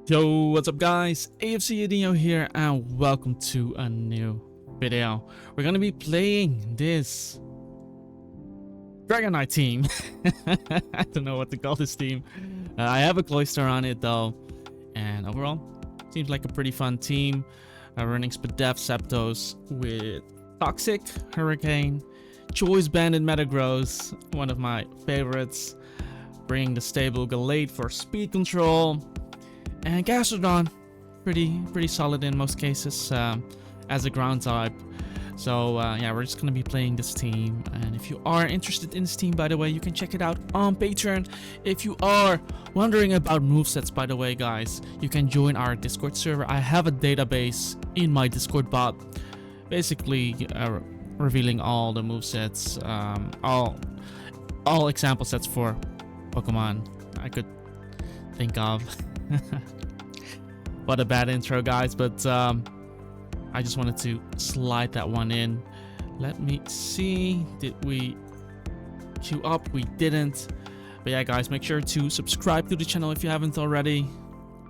Yo, what's up guys? AFC Dino here and welcome to a new video. We're gonna be playing this Dragonite team. I don't know what to call this team. I have a cloister on it though, and overall seems like a pretty fun team. Running Spadef Septos with Toxic, Hurricane, Choice Banded Metagrosses, one of my favorites. Bringing the stable Galate for speed control. And Gastrodon, pretty solid in most cases as a ground type. So yeah, we're just gonna be playing this team. And if you are interested in this team, by the way, you can check it out on Patreon. If you are wondering about movesets, by the way, guys, you can join our Discord server. I have a database in my Discord bot, basically revealing all the movesets, all example sets for Pokemon I could think of. What a bad intro, guys, but I just wanted to slide that one in. Let me see, did we queue up? We didn't. But yeah, guys, make sure to subscribe to the channel if you haven't already.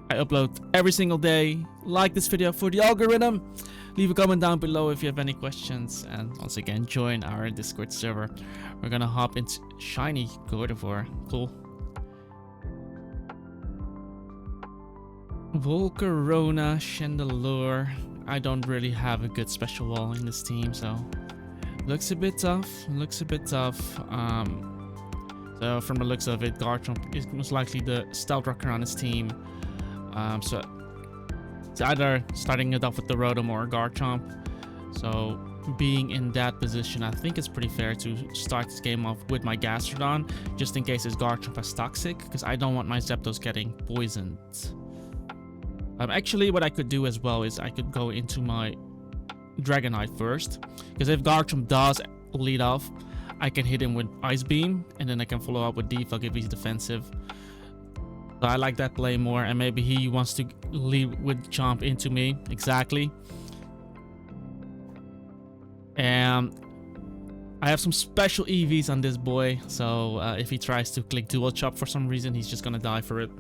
I upload every single day. Like this video for the algorithm. Leave a comment down below if you have any questions, and once again, join our Discord server. We're gonna hop into shiny Gardevoir. Cool. Volcarona, Chandelure. I don't really have a good special wall in this team, so looks a bit tough. So from the looks of it, Garchomps is most likely the stealth rocker on his team. So it's either starting it off with the Rotom or Garchomp. So being in that position, I think it's pretty fair to start this game off with my Gastrodon, just in case his Garchomp has Toxic, because I don't want my Zapdos getting poisoned. Actually, what I could do as well is I could go into my Dragonite first, because if Garchomp does lead off, I can hit him with Ice Beam, and then I can follow up with Defog if he's defensive. So I like that play more, and maybe he wants to lead with Chomp into me. Exactly. And I have some special EVs on this boy, so if he tries to click Dual Chop for some reason, he's just gonna die for it.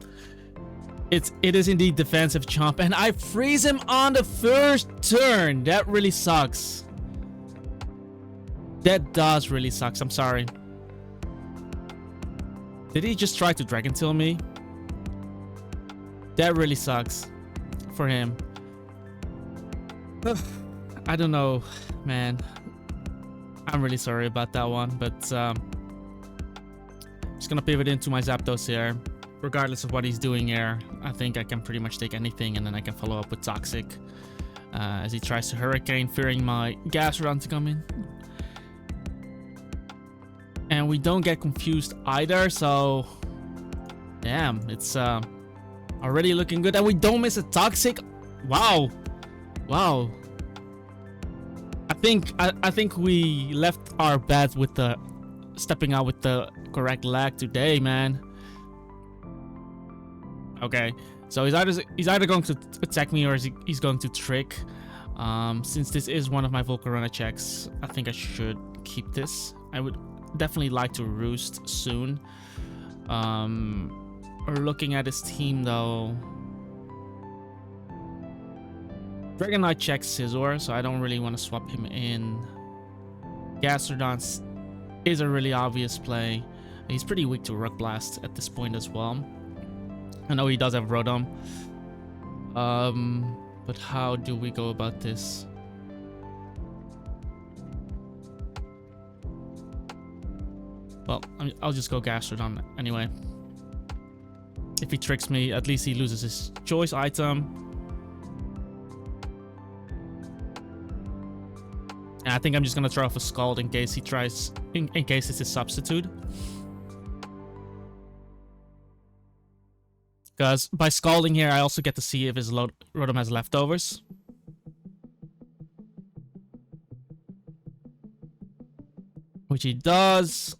It is indeed defensive Chomp, and I freeze him on the first turn. That really sucks. That does really sucks. I'm sorry. Did he just try to Dragon Tail me? That really sucks for him. I don't know, man. I'm really sorry about that one, but I'm just gonna pivot into my Zapdos here. Regardless of what he's doing here, I think I can pretty much take anything, and then I can follow up with Toxic as he tries to Hurricane, fearing my Gastrodon to come in. And we don't get confused either, so damn, it's already looking good, and we don't miss a Toxic. Wow. I think we left our bet with the stepping out with the correct lag today, man. Okay, so he's either going to attack me or he's going to trick. Since this is one of my Volcarona checks, I think I should keep this. I would definitely like to roost soon. We're looking at his team though. Dragonite checks Scizor, so I don't really want to swap him in. Gastrodon is a really obvious play. He's pretty weak to Rock Blast at this point as well. I know he does have Rotom. But how do we go about this? Well, I'll just go Gastrodon anyway. If he tricks me, at least he loses his choice item. And I think I'm just gonna throw off a Scald in case he tries, in case it's his substitute. Because by Scalding here, I also get to see if his Rotom has leftovers. Which he does.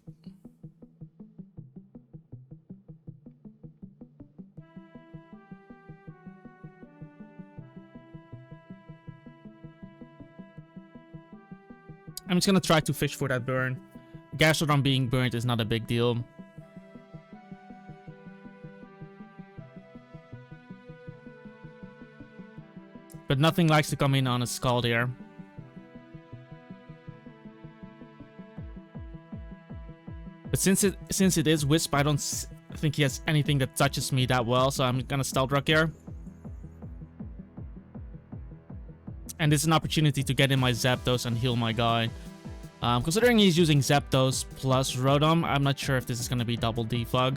I'm just gonna try to fish for that burn. Gastrodon being burnt is not a big deal. But nothing likes to come in on a Scald here. But since it is Wisp, I don't think he has anything that touches me that well, so I'm gonna Stealth Rock here. And this is an opportunity to get in my Zapdos and heal my guy. Considering he's using Zapdos plus Rotom, I'm not sure if this is gonna be double defog.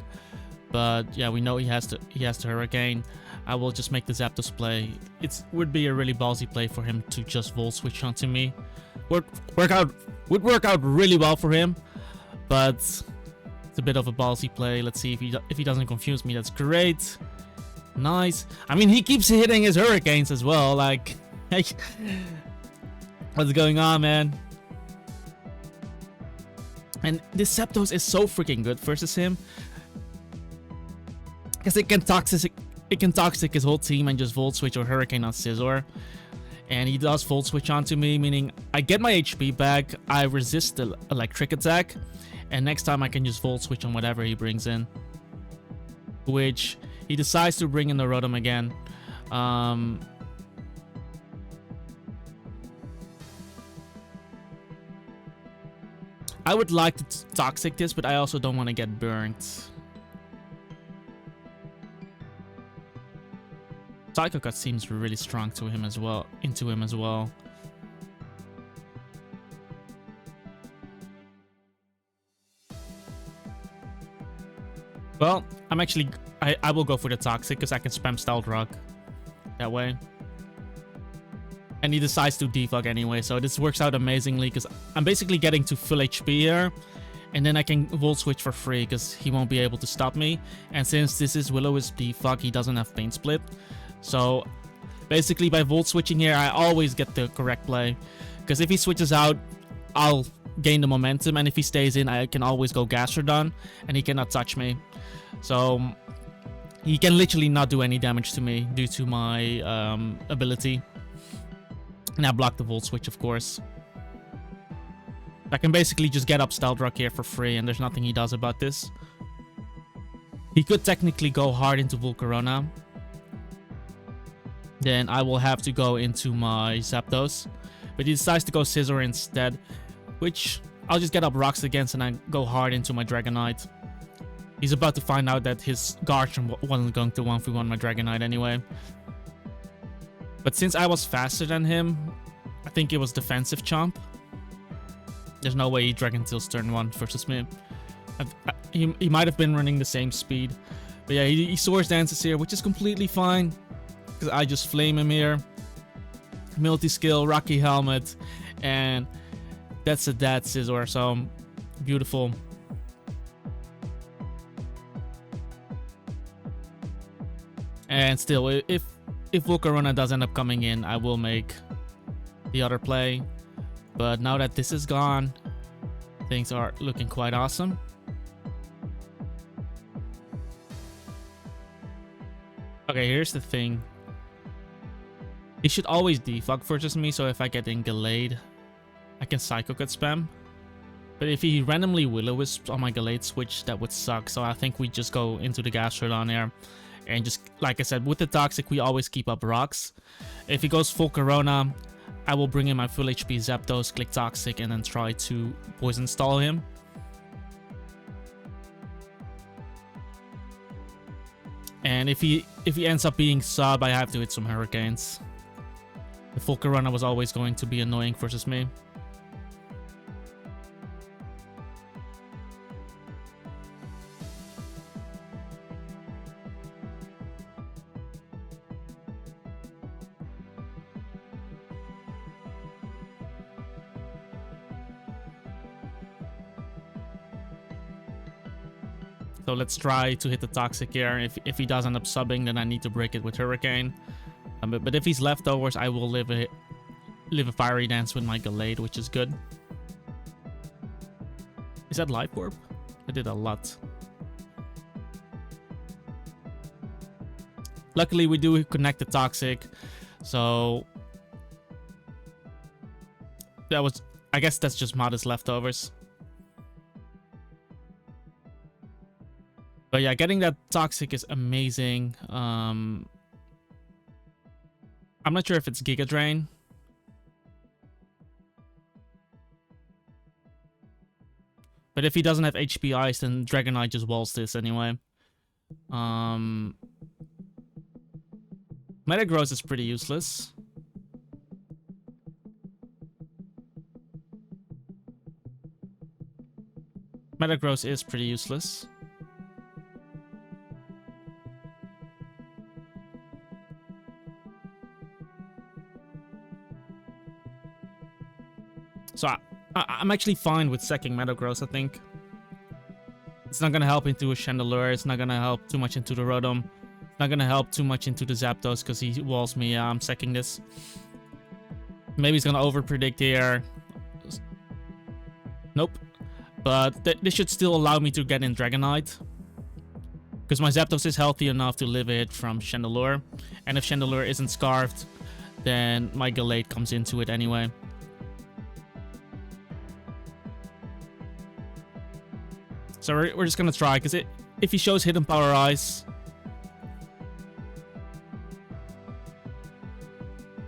But yeah, we know he has to Hurricane. I will just make the Zapdos play. It would be a really ballsy play for him to just Volt Switch onto me. Would work out really well for him, but it's a bit of a ballsy play. Let's see if he doesn't confuse me. That's great. Nice. I mean, he keeps hitting his Hurricanes as well. Like, what's going on, man? And this Zapdos is so freaking good versus him, because it can toxic his whole team and just Volt Switch or Hurricane on Scizor. And he does Volt Switch onto me, meaning I get my HP back, I resist the electric attack, and next time I can just Volt Switch on whatever he brings in. Which he decides to bring in the Rotom again. I would like to toxic this, but I also don't want to get burnt. Psycho Cut seems really strong to him as well, into him as well. Well, I will go for the Toxic because I can spam Stealth Rock that way. And he decides to defog anyway, so this works out amazingly because I'm basically getting to full HP here. And then I can Volt Switch for free because he won't be able to stop me. And since this is Will-O-Wisp defog, he doesn't have Pain Split. So basically by Volt Switching here, I always get the correct play. Because if he switches out, I'll gain the momentum. And if he stays in, I can always go Gastrodon. And he cannot touch me. So he can literally not do any damage to me due to my ability. And I block the Volt Switch, of course. I can basically just get up Stealth Rock here for free, and there's nothing he does about this. He could technically go hard into Volcarona. Then I will have to go into my Zapdos. But he decides to go Scizor instead, which I'll just get up Rocks against and I go hard into my Dragonite. He's about to find out that his Garchomp wasn't going to 1v1 my Dragonite anyway. But since I was faster than him, I think it was defensive Chomp. There's no way he Dragon Tails turn 1 versus me. He might have been running the same speed. But yeah, he Swords Dances here, which is completely fine. Because I just flame him here. Multi-skill, Rocky Helmet. And that's a dead Scizor, so beautiful. And still, if Volcarona does end up coming in, I will make the other play. But now that this is gone, things are looking quite awesome. Okay, here's the thing. He should always defog versus me, so if I get in Gallade, I can Psycho Cut spam. But if he randomly Will-O-Wisps on my Gallade switch, that would suck. So I think we just go into the Gastrodon here. And just, like I said, with the Toxic, we always keep up Rocks. If he goes full Corona, I will bring in my full HP Zapdos, click Toxic, and then try to Poison Stall him. And if he ends up being sub, I have to hit some Hurricanes. The full Corona was always going to be annoying versus me. So let's try to hit the Toxic here. If he does end up subbing, then I need to break it with Hurricane. But if he's leftovers, I will live a Fiery Dance with my Gallade, which is good. Is that Life Orb? I did a lot. Luckily, we do connect the Toxic. So that was, I guess that's just modest leftovers. But yeah, getting that Toxic is amazing. I'm not sure if it's Giga Drain. But if he doesn't have HP Ice, then Dragonite just walls this anyway. Metagross is pretty useless. Metagross is pretty useless. So I'm actually fine with sacking Metagross, I think. It's not gonna help into a Chandelure. It's not gonna help too much into the Rotom. It's not gonna help too much into the Zapdos because he walls me. Yeah, I'm sacking this. Maybe he's gonna overpredict here. Nope. But this should still allow me to get in Dragonite. Because my Zapdos is healthy enough to live it from Chandelure. And if Chandelure isn't scarfed, then my Gallade comes into it anyway. So we're just gonna try, because if he shows Hidden Power Ice...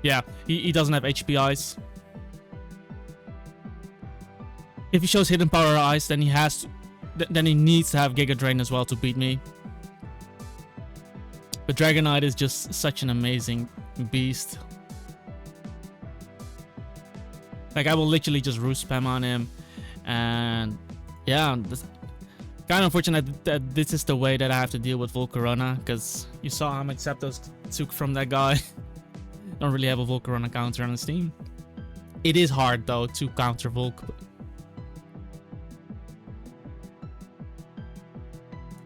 Yeah, he doesn't have HP Ice. If he shows Hidden Power Ice, then then he needs to have Giga Drain as well to beat me. But Dragonite is just such an amazing beast. Like, I will literally just Roost Spam on him. And yeah, kind of unfortunate that this is the way that I have to deal with Volcarona, because you saw how much Zapdos took from that guy. Don't really have a Volcarona counter on his team. It is hard though to counter Volc.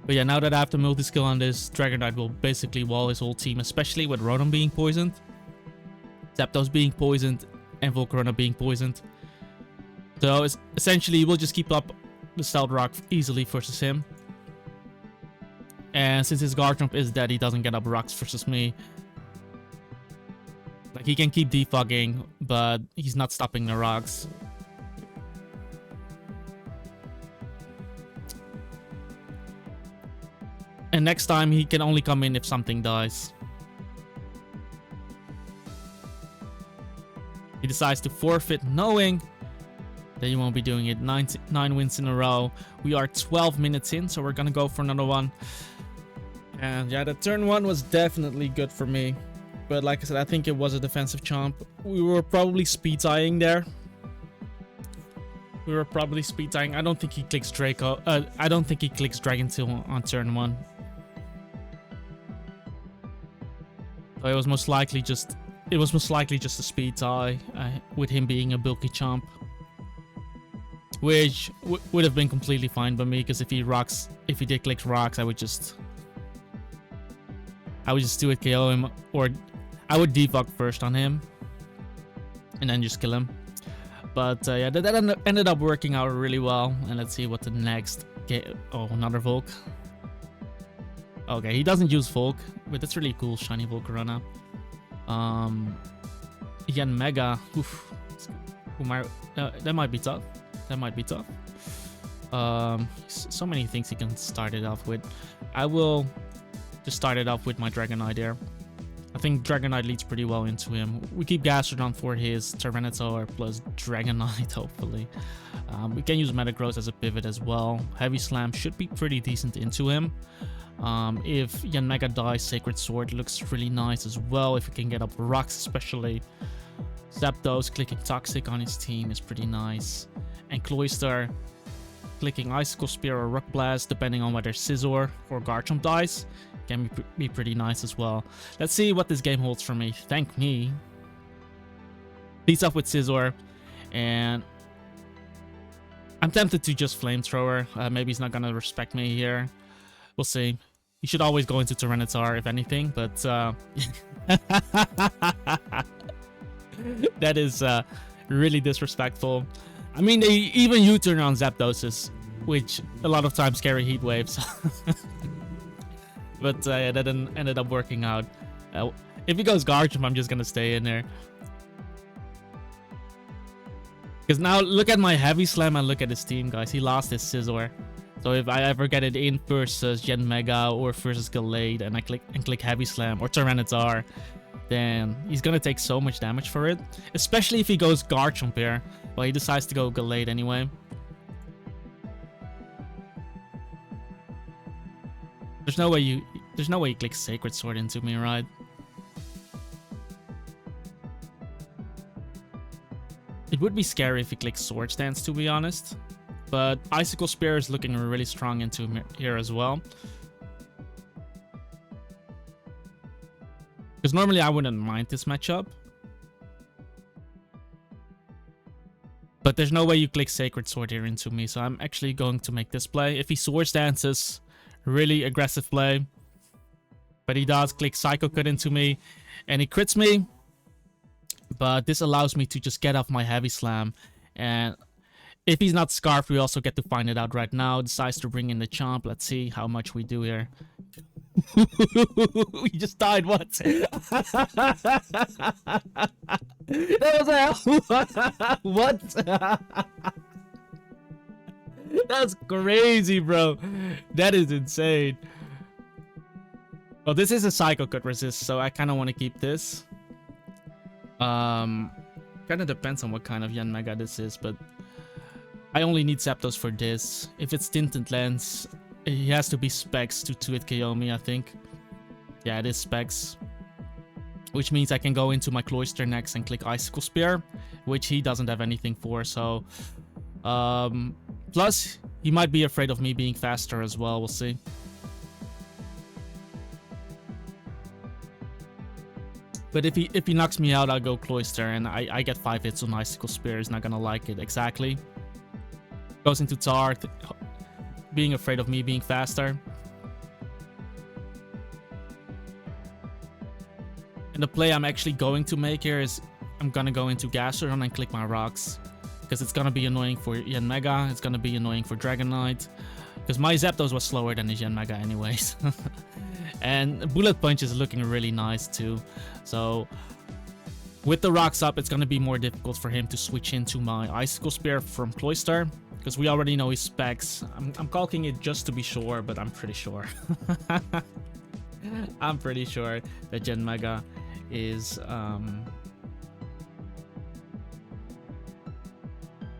But yeah, now that I have to multi-skill on this, Dragonite will basically wall his whole team, especially with Rotom being poisoned, Zapdos being poisoned, and Volcarona being poisoned. So essentially, we'll just keep up the Stealth Rock easily versus him. And since his Garchomp is dead, he doesn't get up rocks versus me. Like, he can keep defogging, but he's not stopping the rocks. And next time, he can only come in if something dies. He decides to forfeit, knowing that you won't be doing it. 9 wins in a row. We are 12 minutes in, so we're gonna go for another one. And yeah, the turn 1 was definitely good for me. But like I said, I think it was a defensive chomp. We were probably speed tying there. I don't think he clicks Draco. I don't think he clicks Dragon Tail on turn 1. So it was most likely just a speed tie with him being a bulky chomp. Which would have been completely fine by me, because if he did click rocks, I would just do it, KO him, or I would defog first on him and then just kill him. But yeah, that ended up working out really well. And let's see what the next game. Oh, another Volk. Okay, he doesn't use Volk, but that's really cool. Shiny Volcarona. Again, Mega. Oof. That might be tough. So many things he can start it off with. I will just start it off with my Dragonite there. I think Dragonite leads pretty well into him. We keep Gastrodon for his Tyranitar plus Dragonite, hopefully. We can use Metagross as a pivot as well. Heavy Slam should be pretty decent into him. If Yanmega dies, Sacred Sword looks really nice as well. If we can get up rocks, especially. Zapdos clicking Toxic on his team is pretty nice. And Cloyster clicking Icicle Spear or Rock Blast, depending on whether Scizor or Garchomp dies, can be pretty nice as well. Let's see what this game holds for me. Thank me. Leads off with Scizor, and I'm tempted to just Flamethrower. Maybe he's not gonna respect me here. We'll see. You should always go into Tyranitar if anything, but that is really disrespectful. I mean, they even U-turn on Zapdoses, which a lot of times carry Heat Waves. But yeah, that ended up working out. If he goes Garchomp, I'm just gonna stay in there. Because now, look at my Heavy Slam and look at his team, guys. He lost his Scizor. So if I ever get it in versus Yanmega or versus Gallade and I click Heavy Slam or Tyranitar, then he's gonna take so much damage for it. Especially if he goes Garchomp here. Well, he decides to go Gallade anyway. There's no way you click Sacred Sword into me, right? It would be scary if he clicks Swords Dance, to be honest. But Icicle Spear is looking really strong into him here as well. Because normally I wouldn't mind this matchup. But there's no way you click Sacred Sword here into me, so I'm actually going to make this play. If he Swords Dances, really aggressive play. But he does click Psycho Cut into me, and he crits me. But this allows me to just get off my Heavy Slam. And if he's not Scarfed, we also get to find it out right now. Decides to bring in the Chomp. Let's see how much we do here. We just died once. That was a what? That's crazy, bro. That is insane. Well, this is a Psycho Cut resist, so I kind of want to keep this. Kind of depends on what kind of Yanmega this is, but I only need Zapdos for this. If it's Tinted Lens, he has to be Specs to 2-hit KO me, I think. Yeah, it is Specs. Which means I can go into my Cloyster next and click Icicle Spear, which he doesn't have anything for, so... plus, he might be afraid of me being faster as well, we'll see. But if he knocks me out, I'll go Cloyster, and I get 5 hits on Icicle Spear. He's not gonna like it exactly. Goes into Tart, being afraid of me being faster. And the play I'm actually going to make here is I'm gonna go into Gastrodon and click my rocks. Because it's gonna be annoying for Yanmega, it's gonna be annoying for Dragonite. Because my Zapdos was slower than his Yanmega anyways. And Bullet Punch is looking really nice too. So with the rocks up, it's gonna be more difficult for him to switch into my Icicle Spear from Cloyster. Because we already know his specs. I'm calking it just to be sure, but I'm pretty sure. I'm pretty sure that Yanmega is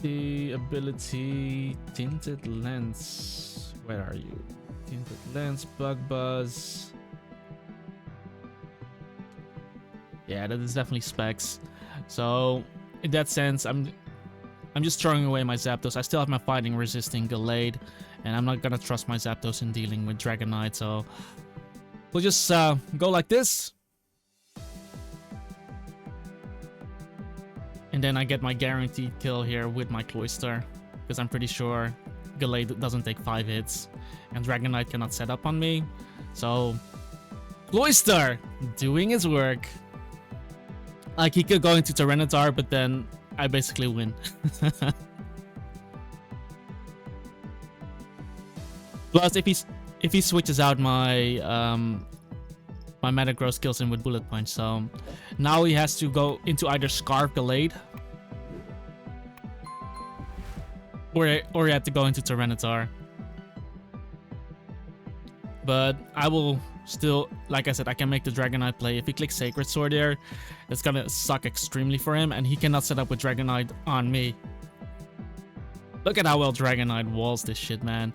the ability Tinted Lens. Where are you? Tinted Lens, Bug Buzz. Yeah, that is definitely specs. So in that sense, I'm just throwing away my Zapdos. I still have my fighting resisting Gallade, and I'm not gonna trust my Zapdos in dealing with Dragonite, so we'll just go like this. And then I get my guaranteed kill here with my Cloyster, because I'm pretty sure Gallade doesn't take 5 hits, and Dragonite cannot set up on me. So, Cloyster doing his work. Like, he could go into Tyranitar, but then I basically win. Plus, if he switches out my my Metagross kills him with Bullet Punch, so now he has to go into either Scarf Gallade, or he had to go into Tyranitar. But I will still, like I said, I can make the Dragonite play. If he clicks Sacred Sword there, it's gonna suck extremely for him, and he cannot set up with Dragonite on me. Look at how well Dragonite walls this shit, man.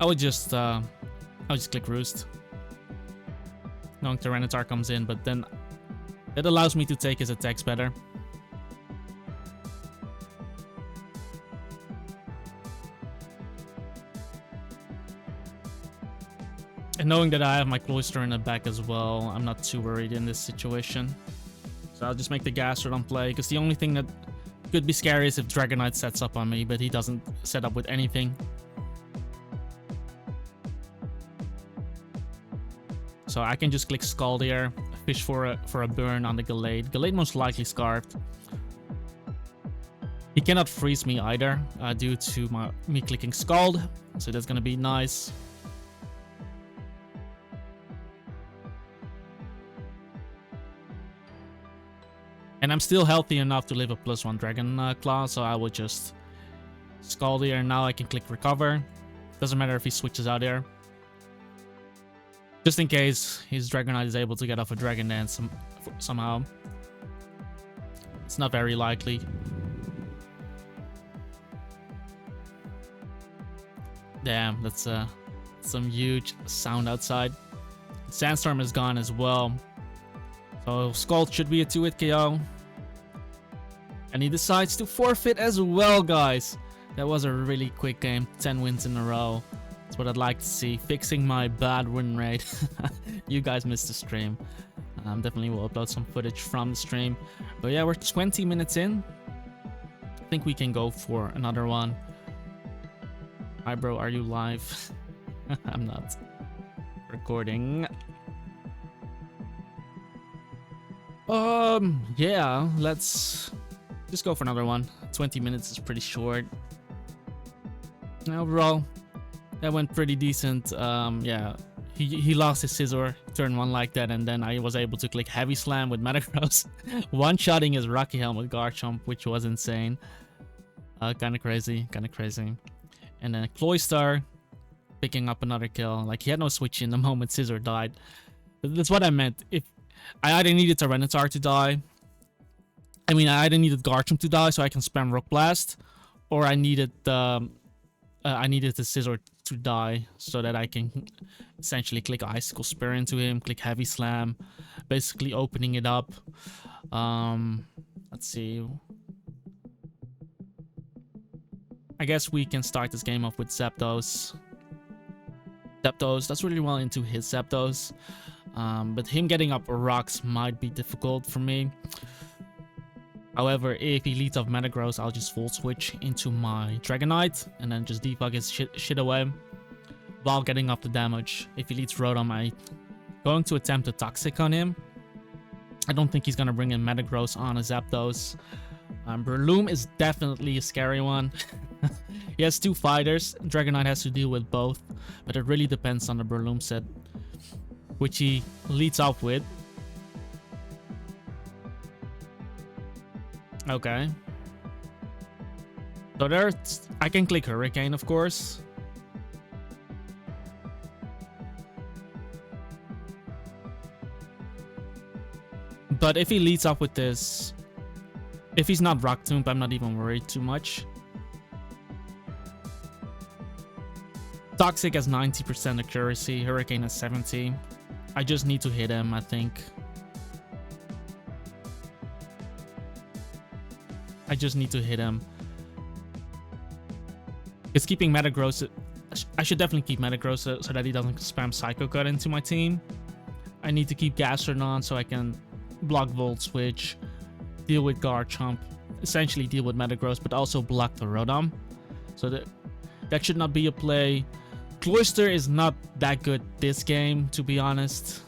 I would just click Roost. Knowing Tyranitar comes in, but then that allows me to take his attacks better. And knowing that I have my Cloyster in the back as well, I'm not too worried in this situation. So I'll just make the Gastrodon play, because the only thing that could be scary is if Dragonite sets up on me, but he doesn't set up with anything. So I can just click Scald here, fish for a burn on the Gallade. Gallade most likely Scarfed. He cannot freeze me either, due to me clicking Scald, so that's gonna be nice. And I'm still healthy enough to live a +1 Dragon Claw, so I will just Scaldy, and now I can click recover. Doesn't matter if he switches out there. Just in case his Dragonite is able to get off a Dragon Dance somehow. It's not very likely. Damn, that's some huge sound outside. Sandstorm is gone as well. So Scald should be a 2-hit KO. And he decides to forfeit as well, guys. That was a really quick game. 10 wins in a row. That's what I'd like to see. Fixing my bad win rate. You guys missed the stream. Definitely will upload some footage from the stream. But yeah, we're 20 minutes in. I think we can go for another one. Hi bro, are you live? I'm not recording. Yeah, let's just go for another one. 20 minutes is pretty short. Overall, that went pretty decent. Yeah, he lost his Scizor turn 1 like that, and then I was able to click Heavy Slam with Metagross, one-shotting his Rocky Helm with Garchomp, which was insane. Kind of crazy. And then Cloyster picking up another kill. Like, he had no switch in the moment Scizor died. That's what I meant. If I either needed Tyranitar to die, I either needed Garchomp to die so I can spam Rock Blast, or I needed the Scizor to die so that I can essentially click Icicle Spear into him, click Heavy Slam, basically opening it up. Let's see. I guess we can start this game off with Zapdos. That's really well into his Zapdos. But him getting up rocks might be difficult for me. However, if he leads off Metagross, I'll just full switch into my Dragonite and then just debug his shit away while getting up the damage. If he leads Rotom, I'm going to attempt a Toxic on him. I don't think he's going to bring in Metagross on a Zapdos. Breloom is definitely a scary one. He has 2 fighters. Dragonite has to deal with both, but it really depends on the Breloom set, which he leads off with. Okay. So there's... I can click Hurricane, of course. But if he leads up with this... If he's not Rock Tomb, I'm not even worried too much. Toxic has 90% accuracy. Hurricane has 70. I just need to hit him, I think. I just need to hit him. It's keeping Metagross. I should definitely keep Metagross so that he doesn't spam Psycho Cut into my team. I need to keep Gastrodon so I can block Volt Switch, deal with Garchomp, essentially deal with Metagross, but also block the Rotom. So that should not be a play. Cloyster is not that good this game, to be honest.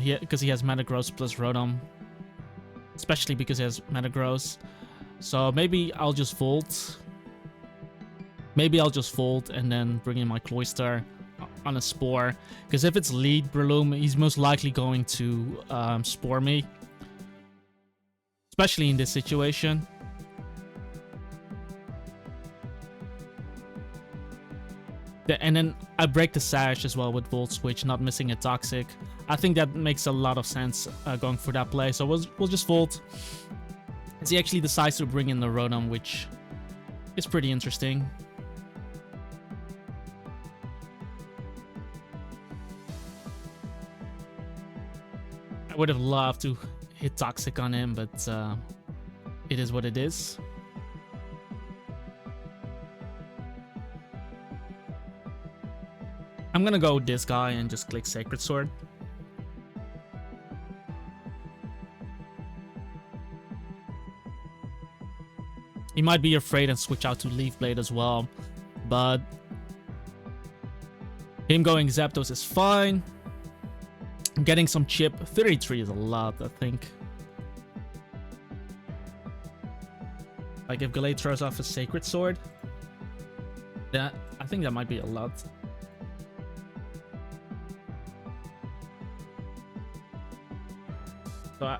Because he has Metagross plus Rotom. Especially because he has Metagross. So maybe I'll just Volt. Maybe I'll just Volt and then bring in my Cloyster on a Spore. Because if it's lead Breloom, he's most likely going to Spore me. Especially in this situation. And then I break the Sash as well with Volt Switch, not missing a Toxic. I think that makes a lot of sense going for that play. So we'll just Volt. As he actually decides to bring in the Rotom, which is pretty interesting. I would have loved to hit Toxic on him, but it is what it is. I'm gonna go with this guy and just click Sacred Sword. He might be afraid and switch out to Leaf Blade as well, but him going Zapdos is fine. Getting some chip. 33 is a lot, I think. Like if Gallade throws off a Sacred Sword, I think that might be a lot. So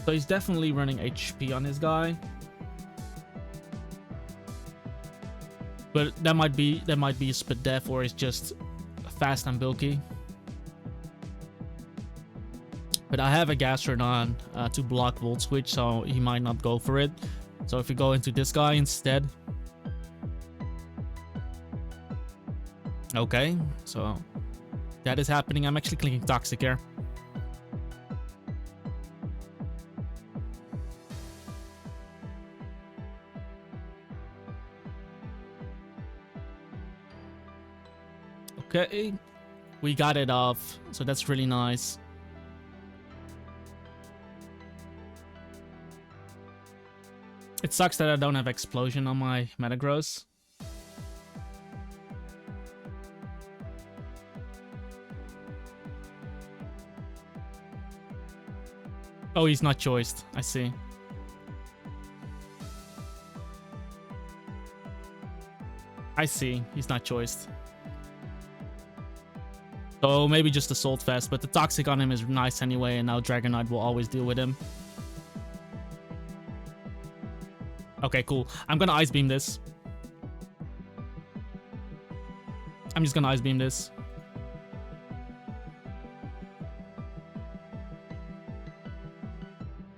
So he's definitely running HP on his guy. But that might be a Spadef, or it's just fast and bulky. But I have a Gastrodon to block Volt Switch, so he might not go for it. So if we go into this guy instead. Okay, so that is happening. I'm actually clicking Toxic here. Okay, we got it off, so that's really nice. It sucks that I don't have Explosion on my Metagross. Oh, he's not choiced. I see. I see. He's not choiced. So maybe just Assault Vest, but the Toxic on him is nice anyway, and now Dragonite will always deal with him. Okay, cool. I'm gonna Ice Beam this. I'm just gonna Ice Beam this.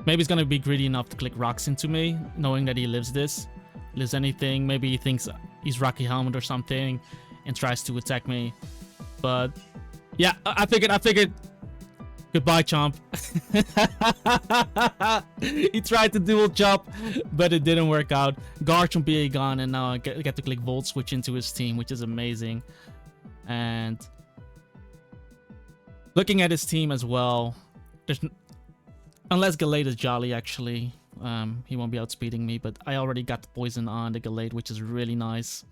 Maybe he's gonna be greedy enough to click Rocks into me, knowing that he lives this. Lives anything. Maybe he thinks he's Rocky Helmet or something and tries to attack me. But yeah, I figured. Goodbye, Chomp. He tried to dual chop, but it didn't work out. Garchomp BA gone, and now I get to click Volt Switch into his team, which is amazing. And looking at his team as well, there's unless Gallade is Jolly, actually, he won't be outspeeding me. But I already got the poison on the Gallade, which is really nice.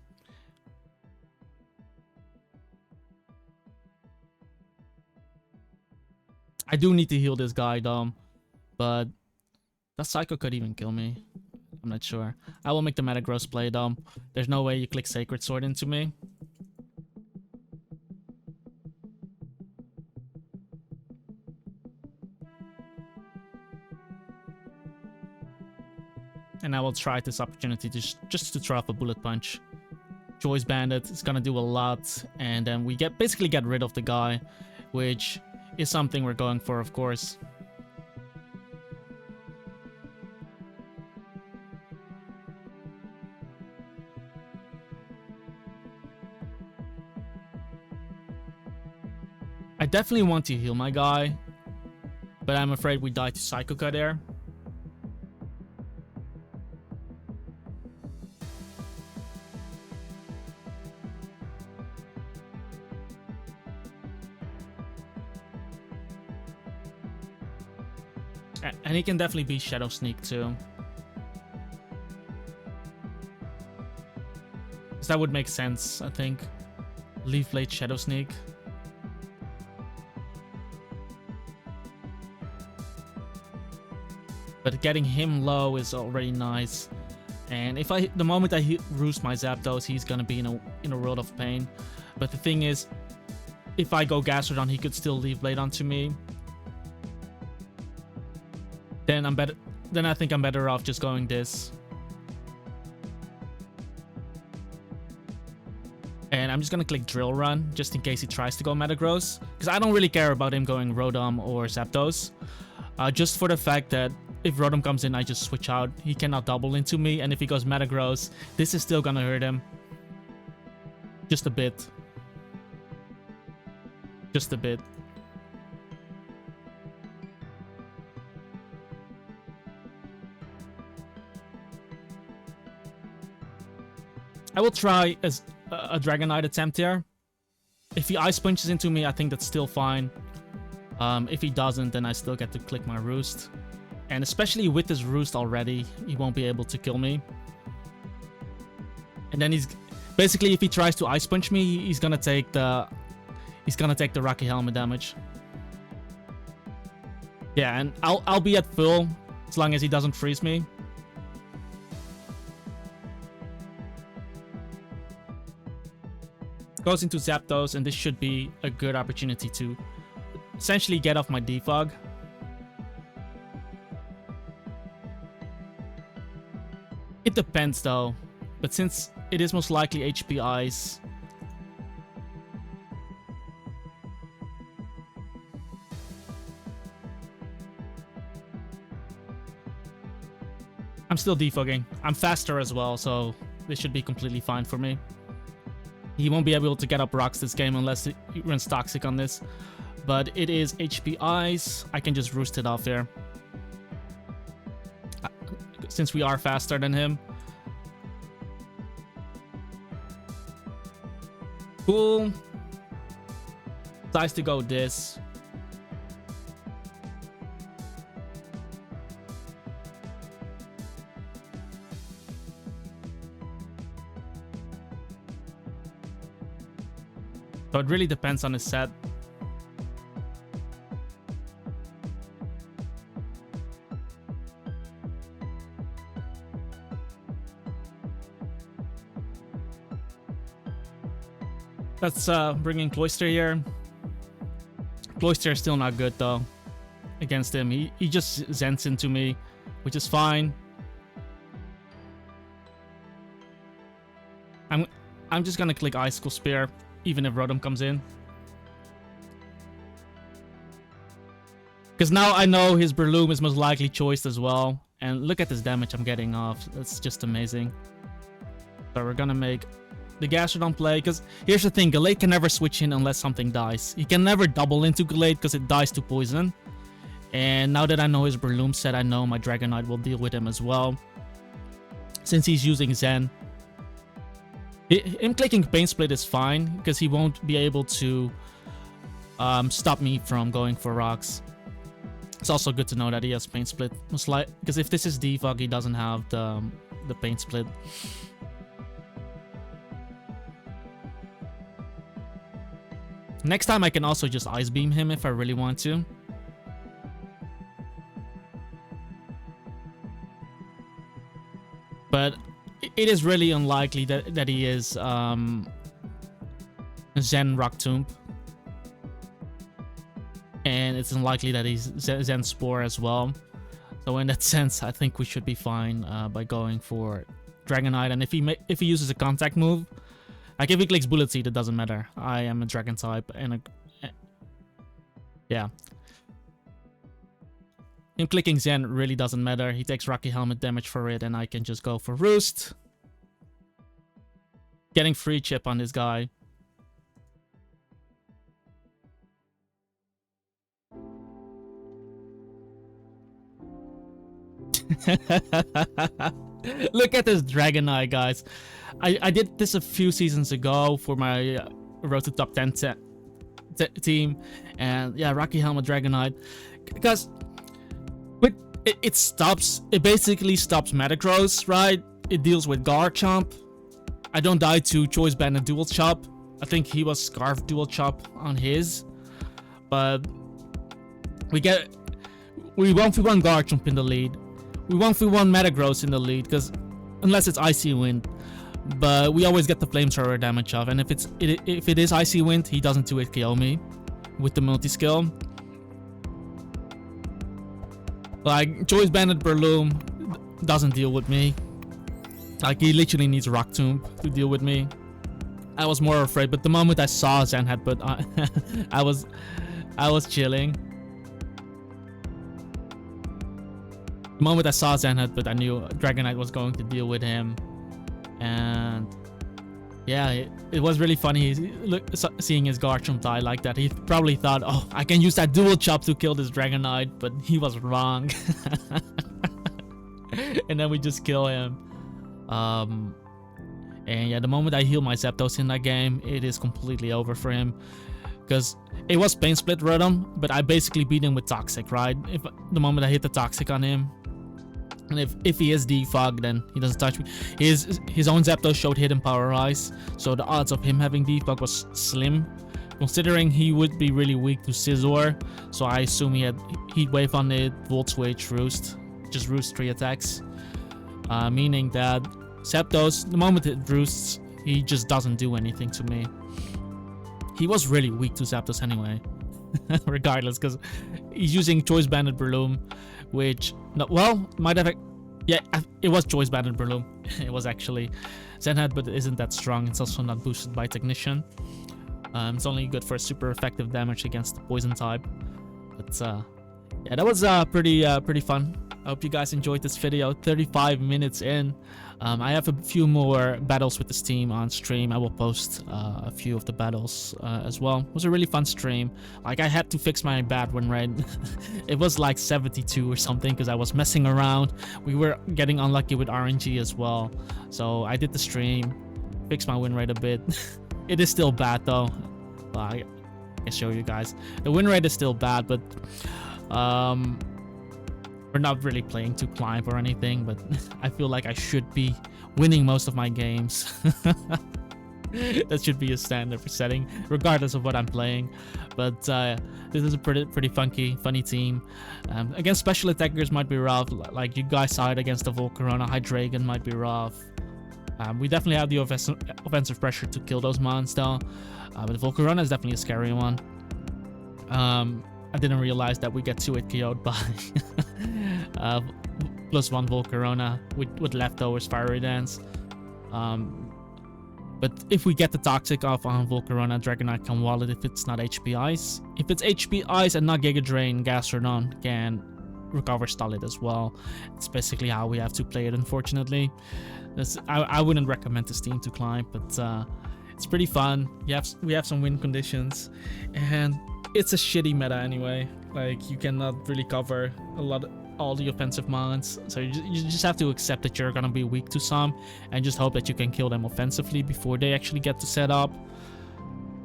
I do need to heal this guy though, but that Psycho could even kill me. I'm not sure. I will make the Metagross play though. There's no way you click Sacred Sword into me. And I will try this opportunity just to throw off a Bullet Punch. Choice Bandit is gonna do a lot, and then we basically get rid of the guy, which is something we're going for, of course. I definitely want to heal my guy, but I'm afraid we die to Psycho Cut there. And he can definitely be Shadow Sneak too. Because that would make sense, I think. Leaf Blade Shadow Sneak. But getting him low is already nice. And if the moment I roost my Zapdos, he's gonna be in a world of pain. But the thing is, if I go Gastrodon, he could still Leaf Blade onto me. Then I think I'm better off just going this. And I'm just gonna click Drill Run, just in case he tries to go Metagross. Because I don't really care about him going Rotom or Zapdos. Just for the fact that if Rotom comes in, I just switch out. He cannot double into me, and if he goes Metagross, this is still gonna hurt him. Just a bit. Just a bit. I will try as a Dragonite attempt here. If he Ice Punches into me, I think that's still fine. If he doesn't, then I still get to click my Roost. And especially with this Roost already, he won't be able to kill me. And then he's basically, if he tries to Ice Punch me, he's gonna take the Rocky Helmet damage. Yeah, and I'll be at full as long as he doesn't freeze me. Goes into Zapdos, and this should be a good opportunity to essentially get off my defog. It depends though, but since it is most likely HP Ice, I'm still defogging. I'm faster as well, so this should be completely fine for me. He won't be able to get up rocks this game unless he runs Toxic on this. But it is HP Ice. I can just roost it off here. Since we are faster than him. Cool. Decides to go this. So it really depends on his set. Let's bring in Cloyster here. Cloyster is still not good though against him. He just Zens into me, which is fine. I'm just gonna click Icicle Spear, even if Rotom comes in. Because now I know his Breloom is most likely choiced as well. And look at this damage I'm getting off. That's just amazing. So we're gonna make the Gastrodon play. Because here's the thing, Gallade can never switch in unless something dies. He can never double into Gallade because it dies to poison. And now that I know his Breloom set, I know my Dragonite will deal with him as well. Since he's using Zen. Him clicking Pain Split is fine, because he won't be able to stop me from going for rocks. It's also good to know that he has Pain Split, most likely, because if this is Defog, he doesn't have the Pain Split. Next time I can also just Ice Beam him if I really want to. But it is really unlikely that he is Zen Rock Tomb. And it's unlikely that he's Zen Spore as well. So in that sense, I think we should be fine by going for Dragonite. And if he uses a contact move, like if he clicks Bullet Seed, it doesn't matter. I am a Dragon type and yeah. Him clicking Zen really doesn't matter. He takes Rocky Helmet damage for it, and I can just go for Roost. Getting free chip on this guy. Look at this Dragonite, guys. I did this a few seasons ago for my Road to Top 10 team. And yeah, Rocky Helmet Dragonite. Because it basically stops Metagross, right? It deals with Garchomp. I don't die to Choice Banded Dual Chop. I think he was Scarf Dual Chop on his. But we 1v1 Garchomp in the lead. We 1v1 Metagross in the lead, because unless it's Icy Wind. But we always get the Flamethrower damage off. And if it is Icy Wind, he doesn't 2-hit KO me with the multi-skill. Like, Choice Banded Breloom doesn't deal with me. Like, he literally needs Rock Tomb to deal with me. I was more afraid, but the moment I saw Zen Headbutt, I was chilling. The moment I saw Zen Headbutt, I knew Dragonite was going to deal with him. And yeah, it was really funny seeing his Garchomp die like that. He probably thought, oh, I can use that Dual Chop to kill this Dragonite, but he was wrong. And then we just kill him. And yeah, the moment I heal my Zapdos in that game, it is completely over for him. Because it was Pain Split Rotom, but I basically beat him with Toxic, right? The moment I hit the Toxic on him. And if he is Defog, then he doesn't touch me. His own Zapdos showed Hidden Power Ice, so the odds of him having Defog was slim. Considering he would be really weak to Scizor, so I assume he had Heat Wave on it, Volt Switch, Roost. Just Roost 3 attacks. Meaning that Zapdos, the moment it roosts, he just doesn't do anything to me. He was really weak to Zapdos anyway. Regardless, because he's using Choice Banded Breloom, which, well, might have Yeah, it was choice banded Breloom. It was actually Zenhead, but it isn't that strong. It's also not boosted by Technician. It's only good for super effective damage against the poison type. But yeah, that was pretty fun. I hope you guys enjoyed this video. 35 minutes in. I have a few more battles with this team on stream. I will post a few of the battles as well. It was a really fun stream. Like, I had to fix my bad win rate. It was like 72 or something because I was messing around. We were getting unlucky with RNG as well. So I did the stream, fixed my win rate a bit. It is still bad though. I can show you guys. The win rate is still bad, but we're not really playing to climb or anything, but I feel like I should be winning most of my games. That should be a standard for setting, regardless of what I'm playing. But this is a pretty funny team. Against special attackers might be rough. Like you guys saw it against the Volcarona. Hydreigon might be rough. We definitely have the offensive pressure to kill those mons though. But Volcarona is definitely a scary one. I didn't realize that we get 2-hit KO'd by +1 Volcarona with leftovers Fiery Dance. But if we get the Toxic off on Volcarona, Dragonite can wall it if it's not HP Ice. If it's HP Ice and not Giga Drain, Gastrodon can recover Stolid as well. It's basically how we have to play it, unfortunately. I wouldn't recommend this team to climb, but it's pretty fun. We have some win conditions, and it's a shitty meta anyway. Like, you cannot really cover all the offensive mons, so you just have to accept that you're gonna be weak to some and just hope that you can kill them offensively before they actually get to set up.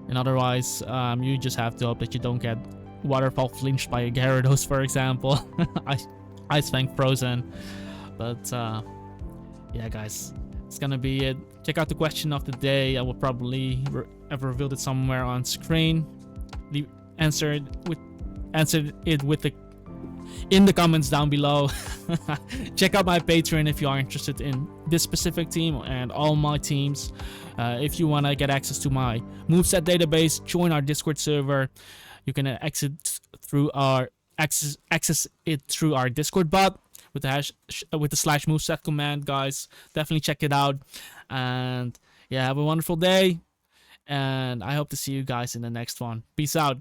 And otherwise, you just have to hope that you don't get Waterfall flinched by a Gyarados, for example. Ice Fang frozen. But yeah, guys, it's gonna be it. Check out the question of the day. I will probably have revealed it somewhere on screen. Answered it in the comments down below. Check out my Patreon if you are interested in this specific team and all my teams. If you want to get access to my moveset database, join our Discord server. You can access it through our Discord bot with the /moveset command, guys. Definitely check it out. And yeah, have a wonderful day. And I hope to see you guys in the next one. Peace out.